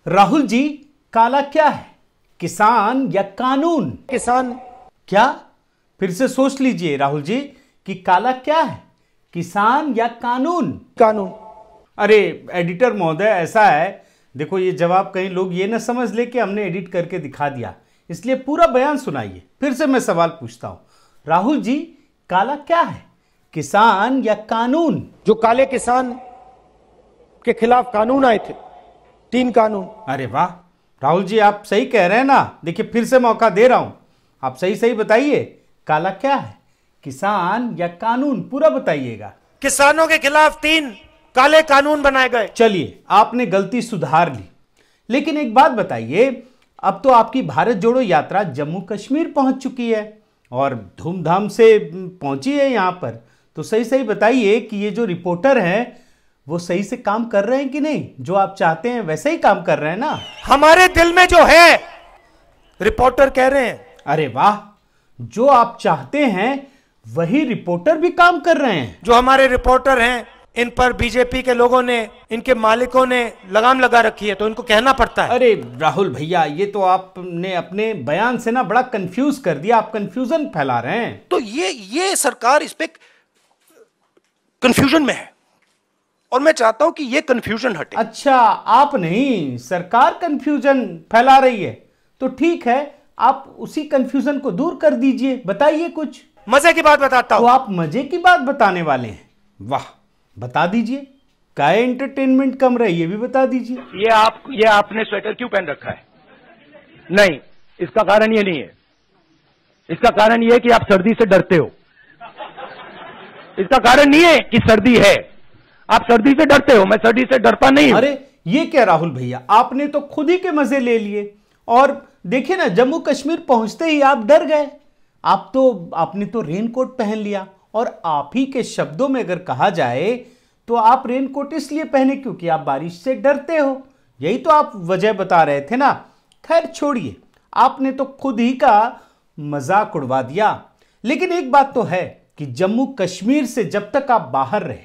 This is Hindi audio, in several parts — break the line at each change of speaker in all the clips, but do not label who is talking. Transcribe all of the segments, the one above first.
राहुल जी, काला क्या है, किसान या कानून?
किसान।
क्या? फिर से सोच लीजिए राहुल जी कि काला क्या है, किसान या कानून?
कानून।
अरे एडिटर महोदय, ऐसा है, देखो ये जवाब कहीं लोग ये ना समझ ले कि हमने एडिट करके दिखा दिया, इसलिए पूरा बयान सुनाइए। फिर से मैं सवाल पूछता हूं, राहुल जी, काला क्या है, किसान या कानून?
जो काले किसान के खिलाफ कानून आए थे, 3 कानून।
अरे वाह राहुल जी, आप सही कह रहे हैं ना। देखिए फिर से मौका दे रहा हूं, आप सही सही बताइए, काला क्या है, किसान या कानून? पूरा बताइएगा।
किसानों के खिलाफ 3 काले कानून बनाए गए।
चलिए, आपने गलती सुधार ली, लेकिन एक बात बताइए, अब तो आपकी भारत जोड़ो यात्रा जम्मू कश्मीर पहुंच चुकी है और धूमधाम से पहुंची है यहां पर, तो सही सही बताइए कि ये जो रिपोर्टर हैं वो सही से काम कर रहे हैं कि नहीं? जो आप चाहते हैं वैसे ही काम कर रहे हैं ना?
हमारे दिल में जो है, रिपोर्टर कह रहे हैं।
अरे वाह, जो आप चाहते हैं वही रिपोर्टर भी काम कर रहे हैं।
जो हमारे रिपोर्टर हैं, इन पर बीजेपी के लोगों ने, इनके मालिकों ने लगाम लगा रखी है, तो इनको कहना पड़ता है।
अरे राहुल भैया, ये तो आपने अपने बयान से ना बड़ा कंफ्यूज कर दिया, आप कंफ्यूजन फैला रहे हैं।
तो ये सरकार इस पे कंफ्यूजन में है और मैं चाहता हूं कि ये कंफ्यूजन हटे।
अच्छा, आप नहीं, सरकार कंफ्यूजन फैला रही है, तो ठीक है, आप उसी कंफ्यूजन को दूर कर दीजिए, बताइए कुछ।
मजे की बात बताता
तो
हूं।
आप मजे की बात बताने वाले हैं? वाह, बता दीजिए, काय एंटरटेनमेंट कम रहे ये भी बता दीजिए।
ये आपने स्वेटर क्यों पहन रखा है? नहीं, इसका कारण ये नहीं है। इसका कारण ये है कि आप सर्दी से डरते हो। इसका कारण नहीं है कि सर्दी है, आप सर्दी से डरते हो। मैं सर्दी से डरता नहीं हूं।
अरे ये क्या राहुल भैया, आपने तो खुद ही के मजे ले लिए, और देखिए ना, जम्मू कश्मीर पहुंचते ही आप डर गए। आपने तो रेनकोट पहन लिया, और आप ही के शब्दों में अगर कहा जाए तो आप रेनकोट इसलिए पहने क्योंकि आप बारिश से डरते हो, यही तो आप वजह बता रहे थे ना। खैर छोड़िए, आपने तो खुद ही का मजाक उड़वा दिया। लेकिन एक बात तो है कि जम्मू कश्मीर से जब तक आप बाहर रहे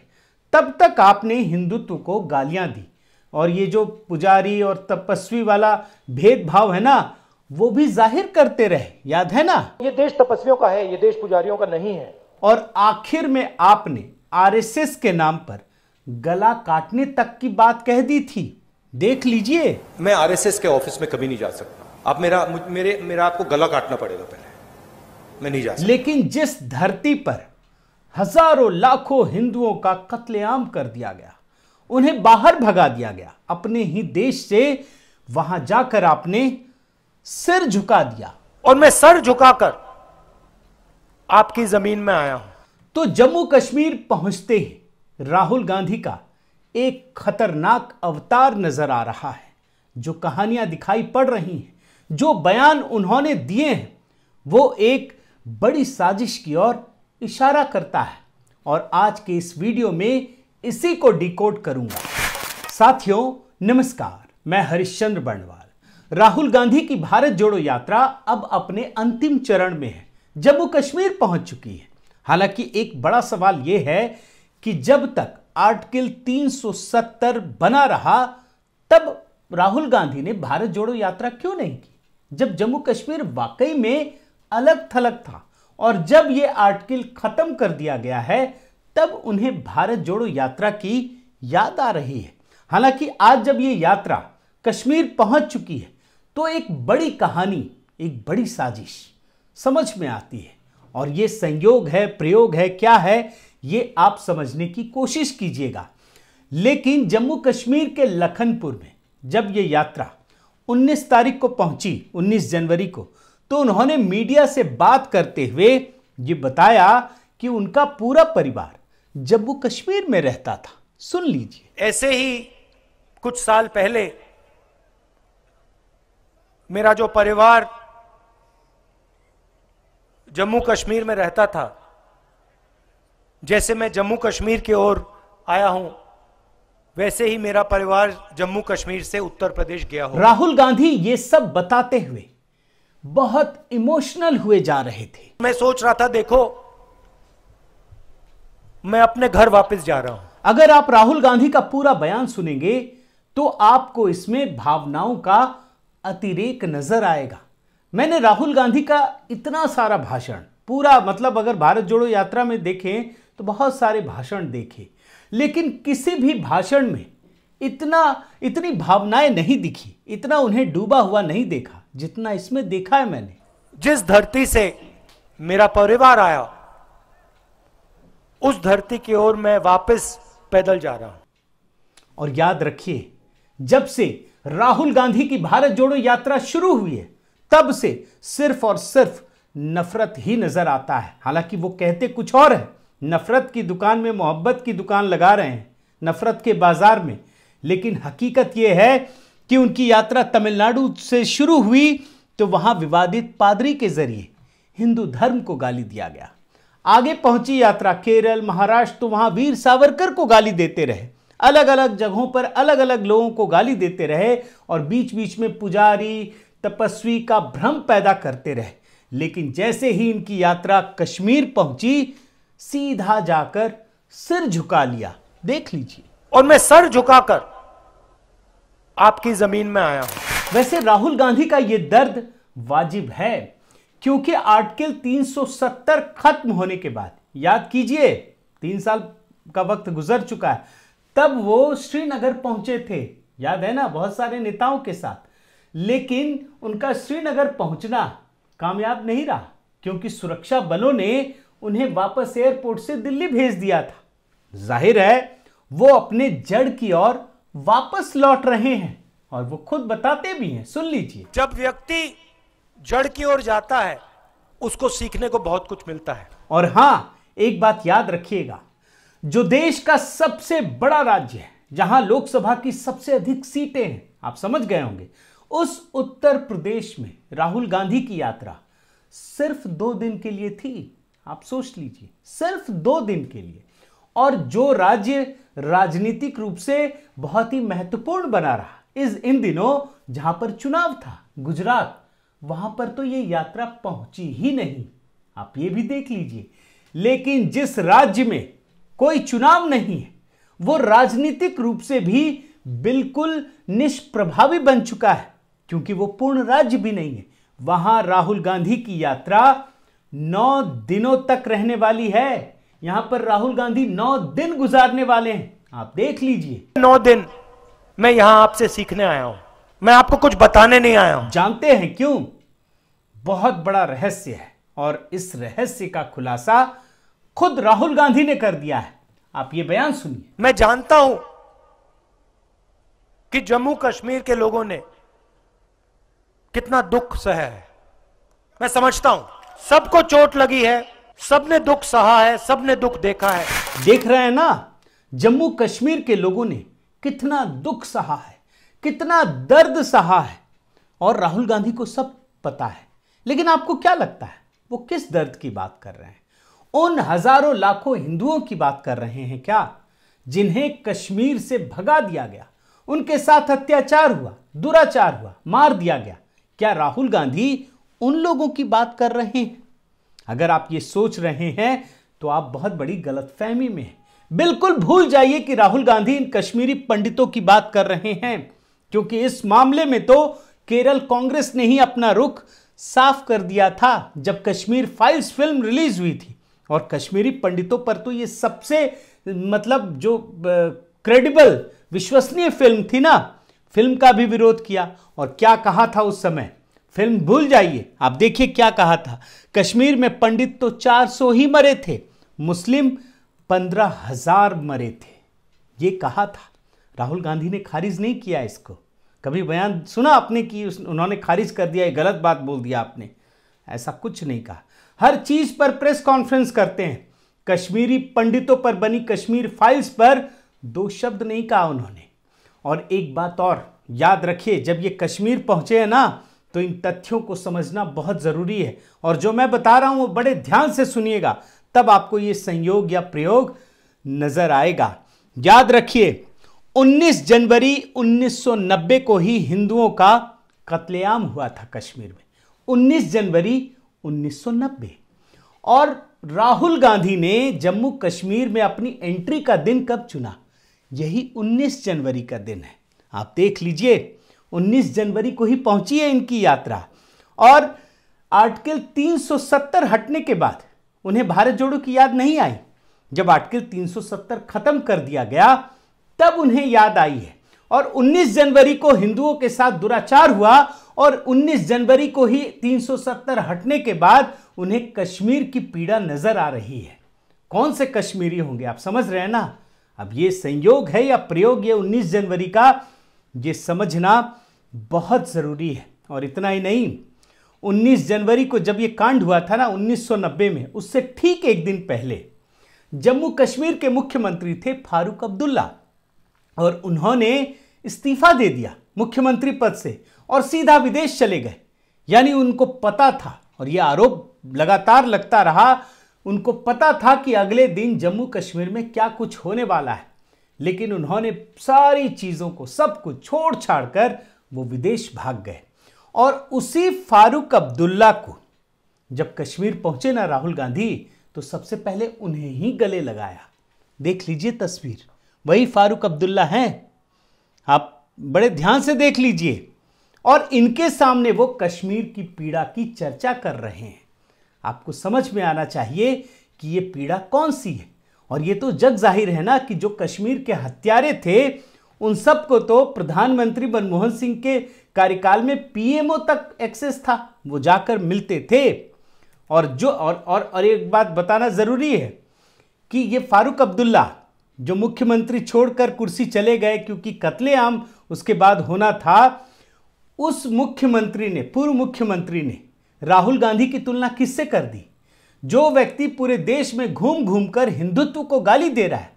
तब तक आपने हिंदुत्व को गालियां दी, और ये जो पुजारी और तपस्वी वाला भेदभाव है ना, वो भी जाहिर करते रहे, याद है ना?
ये देश तपस्वियों का है, ये देश पुजारियों का नहीं है।
और आखिर में आपने आरएसएस के नाम पर गला काटने तक की बात कह दी थी, देख लीजिए।
मैं आरएसएस के ऑफिस में कभी नहीं जा सकता। आप मेरा आपको गला काटना पड़ेगा पहले, मैं नहीं जा सकता।
लेकिन जिस धरती पर हजारों लाखों हिंदुओं का कत्लेआम कर दिया गया, उन्हें बाहर भगा दिया गया अपने ही देश से, वहां जाकर आपने सिर झुका दिया।
और मैं सर झुकाकर आपकी जमीन में आया हूं।
तो जम्मू कश्मीर पहुंचते ही राहुल गांधी का एक खतरनाक अवतार नजर आ रहा है। जो कहानियां दिखाई पड़ रही हैं, जो बयान उन्होंने दिए हैं, वो एक बड़ी साजिश की ओर इशारा करता है, और आज के इस वीडियो में इसी को डिकोड करूंगा। साथियों नमस्कार, मैं हरिश्चंद्र बर्णवाल। राहुल गांधी की भारत जोड़ो यात्रा अब अपने अंतिम चरण में है, जम्मू कश्मीर पहुंच चुकी है। हालांकि एक बड़ा सवाल यह है कि जब तक आर्टिकल 370 बना रहा, तब राहुल गांधी ने भारत जोड़ो यात्रा क्यों नहीं की? जब जम्मू कश्मीर वाकई में अलग थलग था, और जब यह आर्टिकल खत्म कर दिया गया है, तब उन्हें भारत जोड़ो यात्रा की याद आ रही है। हालांकि आज जब यह यात्रा कश्मीर पहुंच चुकी है, तो एक बड़ी कहानी, एक बड़ी साजिश समझ में आती है, और यह संयोग है, प्रयोग है, क्या है, ये आप समझने की कोशिश कीजिएगा। लेकिन जम्मू कश्मीर के लखनपुर में जब यह यात्रा 19 तारीख को पहुंची, 19 जनवरी को, तो उन्होंने मीडिया से बात करते हुए ये बताया कि उनका पूरा परिवार जम्मू कश्मीर में रहता था। सुन लीजिए।
ऐसे ही कुछ साल पहले मेरा जो परिवार जम्मू कश्मीर में रहता था, जैसे मैं जम्मू कश्मीर की ओर आया हूं, वैसे ही मेरा परिवार जम्मू कश्मीर से उत्तर प्रदेश गया हो।
राहुल गांधी ये सब बताते हुए बहुत इमोशनल हुए जा रहे थे।
मैं सोच रहा था, देखो मैं अपने घर वापस जा रहा हूं।
अगर आप राहुल गांधी का पूरा बयान सुनेंगे तो आपको इसमें भावनाओं का अतिरेक नजर आएगा। मैंने राहुल गांधी का इतना सारा भाषण, पूरा मतलब अगर भारत जोड़ो यात्रा में देखें तो बहुत सारे भाषण देखे, लेकिन किसी भी भाषण में इतनी भावनाएं नहीं दिखी, इतना उन्हें डूबा हुआ नहीं देखा जितना इसमें देखा है मैंने।
जिस धरती से मेरा परिवार आया, उस धरती की ओर मैं वापस पैदल जा रहा हूं।
और याद रखिए, जब से राहुल गांधी की भारत जोड़ो यात्रा शुरू हुई है, तब से सिर्फ और सिर्फ नफरत ही नजर आता है। हालांकि वो कहते कुछ और है, नफरत की दुकान में मोहब्बत की दुकान लगा रहे हैं, नफरत के बाजार में। लेकिन हकीकत यह है कि उनकी यात्रा तमिलनाडु से शुरू हुई तो वहां विवादित पादरी के जरिए हिंदू धर्म को गाली दिया गया। आगे पहुंची यात्रा केरल, महाराष्ट्र, तो वहां वीर सावरकर को गाली देते रहे, अलग अलग जगहों पर अलग अलग लोगों को गाली देते रहे और बीच बीच में पुजारी, तपस्वी का भ्रम पैदा करते रहे। लेकिन जैसे ही इनकी यात्रा कश्मीर पहुंची, सीधा जाकर सिर झुका लिया। देख लीजिए।
और मैं सर झुकाकर आपकी जमीन में आया हूं।
वैसे राहुल गांधी का यह दर्द वाजिब है, क्योंकि आर्टिकल 370 खत्म होने के बाद, याद कीजिए 3 साल का वक्त गुजर चुका है, तब वो श्रीनगर पहुंचे थे, याद है ना, बहुत सारे नेताओं के साथ। लेकिन उनका श्रीनगर पहुंचना कामयाब नहीं रहा, क्योंकि सुरक्षा बलों ने उन्हें वापस एयरपोर्ट से दिल्ली भेज दिया था। जाहिर है वो अपने जड़ की ओर वापस लौट रहे हैं, और वो खुद बताते भी हैं, सुन लीजिए।
जब व्यक्ति जड़ की ओर जाता है, उसको सीखने को बहुत कुछ मिलता है।
और हां, एक बात याद रखिएगा, जो देश का सबसे बड़ा राज्य है, जहां लोकसभा की सबसे अधिक सीटें हैं, आप समझ गए होंगे, उस उत्तर प्रदेश में राहुल गांधी की यात्रा सिर्फ 2 दिन के लिए थी। आप सोच लीजिए, सिर्फ 2 दिन के लिए। और जो राज्य राजनीतिक रूप से बहुत ही महत्वपूर्ण बना रहा इन दिनों, जहां पर चुनाव था, गुजरात, वहां पर तो ये यात्रा पहुंची ही नहीं। आप ये भी देख लीजिए। लेकिन जिस राज्य में कोई चुनाव नहीं है, वो राजनीतिक रूप से भी बिल्कुल निष्प्रभावी बन चुका है, क्योंकि वो पूर्ण राज्य भी नहीं है। वहां राहुल गांधी की यात्रा 9 दिनों तक रहने वाली है। यहां पर राहुल गांधी 9 दिन गुजारने वाले हैं। आप देख लीजिए।
9 दिन मैं यहां आपसे सीखने आया हूं, मैं आपको कुछ बताने नहीं आया हूं।
जानते हैं क्यों? बहुत बड़ा रहस्य है, और इस रहस्य का खुलासा खुद राहुल गांधी ने कर दिया है। आप ये बयान सुनिए।
मैं जानता हूं कि जम्मू कश्मीर के लोगों ने कितना दुख सहा है। मैं समझता हूं, सबको चोट लगी है, सबने दुख सहा है, सबने दुख देखा है।
देख रहे हैं ना, जम्मू कश्मीर के लोगों ने कितना दुख सहा है, कितना दर्द सहा है, और राहुल गांधी को सब पता है। लेकिन आपको क्या लगता है वो किस दर्द की बात कर रहे हैं? उन हजारों लाखों हिंदुओं की बात कर रहे हैं क्या, जिन्हें कश्मीर से भगा दिया गया, उनके साथ अत्याचार हुआ, दुराचार हुआ, मार दिया गया? क्या राहुल गांधी उन लोगों की बात कर रहे हैं? अगर आप ये सोच रहे हैं तो आप बहुत बड़ी गलतफहमी में हैं। बिल्कुल भूल जाइए कि राहुल गांधी इन कश्मीरी पंडितों की बात कर रहे हैं, क्योंकि इस मामले में तो केरल कांग्रेस ने ही अपना रुख साफ कर दिया था जब कश्मीर फाइल्स फिल्म रिलीज हुई थी। और कश्मीरी पंडितों पर तो ये सबसे मतलब जो क्रेडिबल, विश्वसनीय फिल्म थी ना, फिल्म का भी विरोध किया। और क्या कहा था उस समय? फिल्म भूल जाइए, आप देखिए क्या कहा था। कश्मीर में पंडित तो 400 ही मरे थे, मुस्लिम 15,000 मरे थे, ये कहा था। राहुल गांधी ने खारिज नहीं किया इसको। कभी बयान सुना आपने कि उन्होंने खारिज कर दिया, ये गलत बात बोल दिया आपने? ऐसा कुछ नहीं कहा। हर चीज पर प्रेस कॉन्फ्रेंस करते हैं। कश्मीरी पंडितों पर बनी कश्मीर फाइल्स पर 2 शब्द नहीं कहा उन्होंने। और एक बात और याद रखिए, जब ये कश्मीर पहुंचे हैं ना, तो इन तथ्यों को समझना बहुत जरूरी है। और जो मैं बता रहा हूं वो बड़े ध्यान से सुनिएगा, तब आपको ये संयोग या प्रयोग नजर आएगा। याद रखिए, 19 जनवरी 1990 को ही हिंदुओं का कत्लेआम हुआ था कश्मीर में। 19 जनवरी 1990। और राहुल गांधी ने जम्मू कश्मीर में अपनी एंट्री का दिन कब चुना? यही 19 जनवरी का दिन है। आप देख लीजिए, 19 जनवरी को ही पहुंची है इनकी यात्रा। और आर्टिकल 370 हटने के बाद उन्हें भारत जोड़ो की याद नहीं आई। जब आर्टिकल 370 खत्म कर दिया गया तब उन्हें याद आई है। और 19 जनवरी को हिंदुओं के साथ दुराचार हुआ और 19 जनवरी को ही 370 हटने के बाद उन्हें कश्मीर की पीड़ा नजर आ रही है। कौन से कश्मीरी होंगे, आप समझ रहे हैं ना। अब ये संयोग है या प्रयोग, ये 19 जनवरी का, ये समझना बहुत जरूरी है। और इतना ही नहीं, 19 जनवरी को जब ये कांड हुआ था ना 1990 में, उससे ठीक एक दिन पहले जम्मू कश्मीर के मुख्यमंत्री थे फारूक अब्दुल्ला, और उन्होंने इस्तीफा दे दिया मुख्यमंत्री पद से और सीधा विदेश चले गए। यानी उनको पता था, और यह आरोप लगातार लगता रहा, उनको पता था कि अगले दिन जम्मू कश्मीर में क्या कुछ होने वाला है। लेकिन उन्होंने सारी चीजों को, सब कुछ छोड़ छाड़ कर वो विदेश भाग गए। और उसी फारूक अब्दुल्ला को जब कश्मीर पहुंचे ना राहुल गांधी, तो सबसे पहले उन्हें ही गले लगाया। देख लीजिए तस्वीर, वही फारूक अब्दुल्ला हैं, आप बड़े ध्यान से देख लीजिए। और इनके सामने वो कश्मीर की पीड़ा की चर्चा कर रहे हैं। आपको समझ में आना चाहिए कि ये पीड़ा कौन सी है। और ये तो जग जाहिर है ना कि जो कश्मीर के हत्यारे थे उन सबको तो प्रधानमंत्री मनमोहन सिंह के कार्यकाल में पीएमओ तक एक्सेस था, वो जाकर मिलते थे। और जो और एक बात बताना जरूरी है कि ये फारूक अब्दुल्ला जो मुख्यमंत्री छोड़कर कुर्सी चले गए क्योंकि कत्लेआम उसके बाद होना था, उस मुख्यमंत्री ने, पूर्व मुख्यमंत्री ने राहुल गांधी की तुलना किससे कर दी? जो व्यक्ति पूरे देश में घूम घूम कर हिंदुत्व को गाली दे रहा है,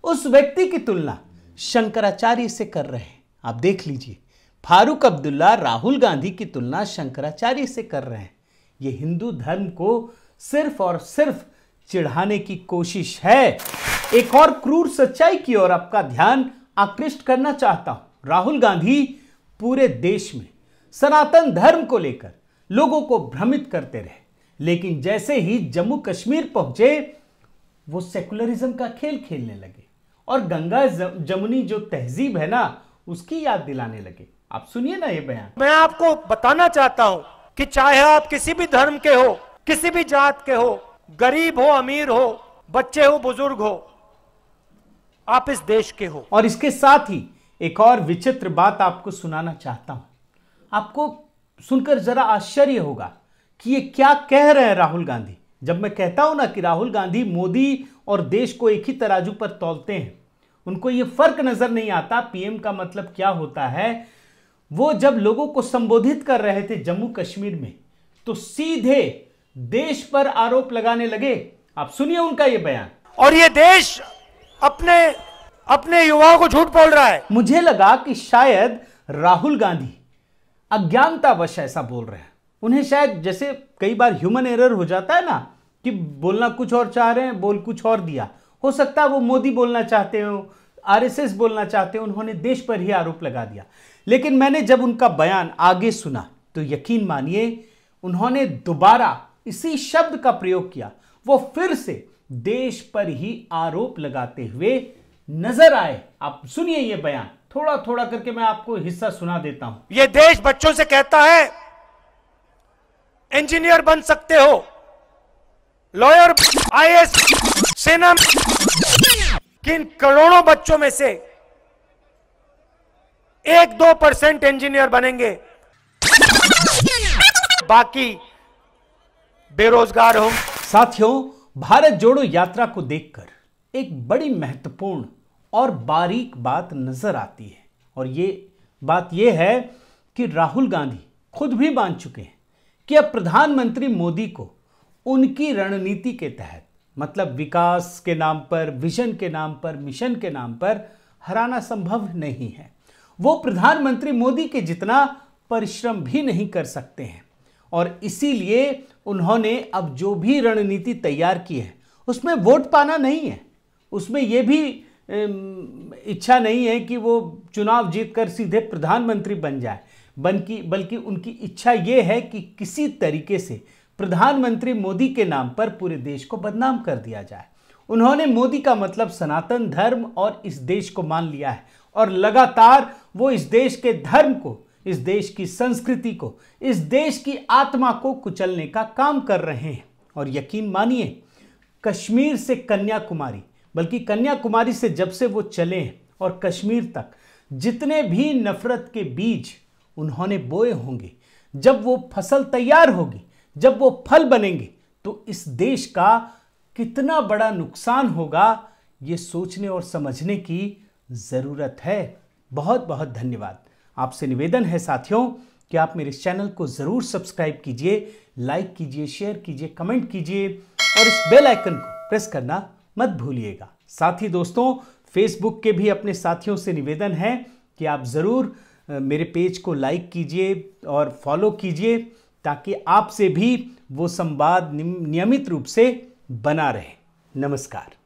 उस व्यक्ति की तुलना शंकराचार्य से कर रहे हैं। आप देख लीजिए, फारूक अब्दुल्ला राहुल गांधी की तुलना शंकराचार्य से कर रहे हैं। यह हिंदू धर्म को सिर्फ और सिर्फ चिढ़ाने की कोशिश है। एक और क्रूर सच्चाई की ओर आपका ध्यान आकृष्ट करना चाहता हूं। राहुल गांधी पूरे देश में सनातन धर्म को लेकर लोगों को भ्रमित करते रहे, लेकिन जैसे ही जम्मू कश्मीर पहुंचे वो सेकुलरिज्म का खेल खेलने लगे और गंगा जमुनी जो तहजीब है ना उसकी याद दिलाने लगे। आप सुनिए ना ये बयान।
मैं आपको बताना चाहता हूं कि चाहे आप किसी भी धर्म के हो, किसी भी जात के हो, गरीब हो, अमीर हो, बच्चे हो, बुजुर्ग हो, आप इस देश के हो।
और इसके साथ ही एक और विचित्र बात आपको सुनाना चाहता हूं। आपको सुनकर जरा आश्चर्य होगा कि ये क्या कह रहे हैं राहुल गांधी। जब मैं कहता हूं ना कि राहुल गांधी मोदी और देश को एक ही तराजू पर तौलते हैं, उनको ये फर्क नजर नहीं आता पीएम का मतलब क्या होता है। वो जब लोगों को संबोधित कर रहे थे जम्मू कश्मीर में, तो सीधे देश पर आरोप लगाने लगे। आप सुनिए उनका ये बयान।
और ये देश अपने युवाओं को झूठ बोल रहा है।
मुझे लगा कि शायद राहुल गांधी अज्ञानतावश ऐसा बोल रहे हैं। उन्हें शायद, जैसे कई बार ह्यूमन एरर हो जाता है ना, कि बोलना कुछ और चाह रहे हैं, बोल कुछ और दिया। हो सकता है वो मोदी बोलना चाहते हो, आरएसएस बोलना चाहते हो, उन्होंने देश पर ही आरोप लगा दिया। लेकिन मैंने जब उनका बयान आगे सुना तो यकीन मानिए उन्होंने दोबारा इसी शब्द का प्रयोग किया। वो फिर से देश पर ही आरोप लगाते हुए नजर आए। आप सुनिए ये बयान, थोड़ा थोड़ा करके मैं आपको हिस्सा सुना देता हूं।
ये देश बच्चों से कहता है इंजीनियर बन सकते हो, लॉयर, आईएएस, सेना, किन करोड़ों बच्चों में से 1-2% इंजीनियर बनेंगे, बाकी बेरोजगार होंगे।
साथियों, भारत जोड़ो यात्रा को देखकर एक बड़ी महत्वपूर्ण और बारीक बात नजर आती है, और ये बात ये है कि राहुल गांधी खुद भी मान चुके हैं कि अब प्रधानमंत्री मोदी को उनकी रणनीति के तहत, मतलब विकास के नाम पर, विजन के नाम पर, मिशन के नाम पर हराना संभव नहीं है। वो प्रधानमंत्री मोदी के जितना परिश्रम भी नहीं कर सकते हैं, और इसीलिए उन्होंने अब जो भी रणनीति तैयार की है उसमें वोट पाना नहीं है, उसमें यह भी इच्छा नहीं है कि वो चुनाव जीतकर सीधे प्रधानमंत्री बन जाए, बल्कि उनकी इच्छा यह है कि किसी तरीके से प्रधानमंत्री मोदी के नाम पर पूरे देश को बदनाम कर दिया जाए। उन्होंने मोदी का मतलब सनातन धर्म और इस देश को मान लिया है और लगातार वो इस देश के धर्म को, इस देश की संस्कृति को, इस देश की आत्मा को कुचलने का काम कर रहे हैं। और यकीन मानिए, कश्मीर से कन्याकुमारी, बल्कि कन्याकुमारी से जब से वो चले हैं और कश्मीर तक जितने भी नफरत के बीज उन्होंने बोए होंगे, जब वो फसल तैयार होगी, जब वो फल बनेंगे, तो इस देश का कितना बड़ा नुकसान होगा, ये सोचने और समझने की जरूरत है। बहुत बहुत धन्यवाद। आपसे निवेदन है साथियों कि आप मेरे इस चैनल को जरूर सब्सक्राइब कीजिए, लाइक कीजिए, शेयर कीजिए, कमेंट कीजिए और इस बेल आइकन को प्रेस करना मत भूलिएगा। साथ ही दोस्तों, फेसबुक के भी अपने साथियों से निवेदन है कि आप जरूर मेरे पेज को लाइक कीजिए और फॉलो कीजिए, ताकि आपसे भी वो संवाद नियमित रूप से बना रहे। नमस्कार।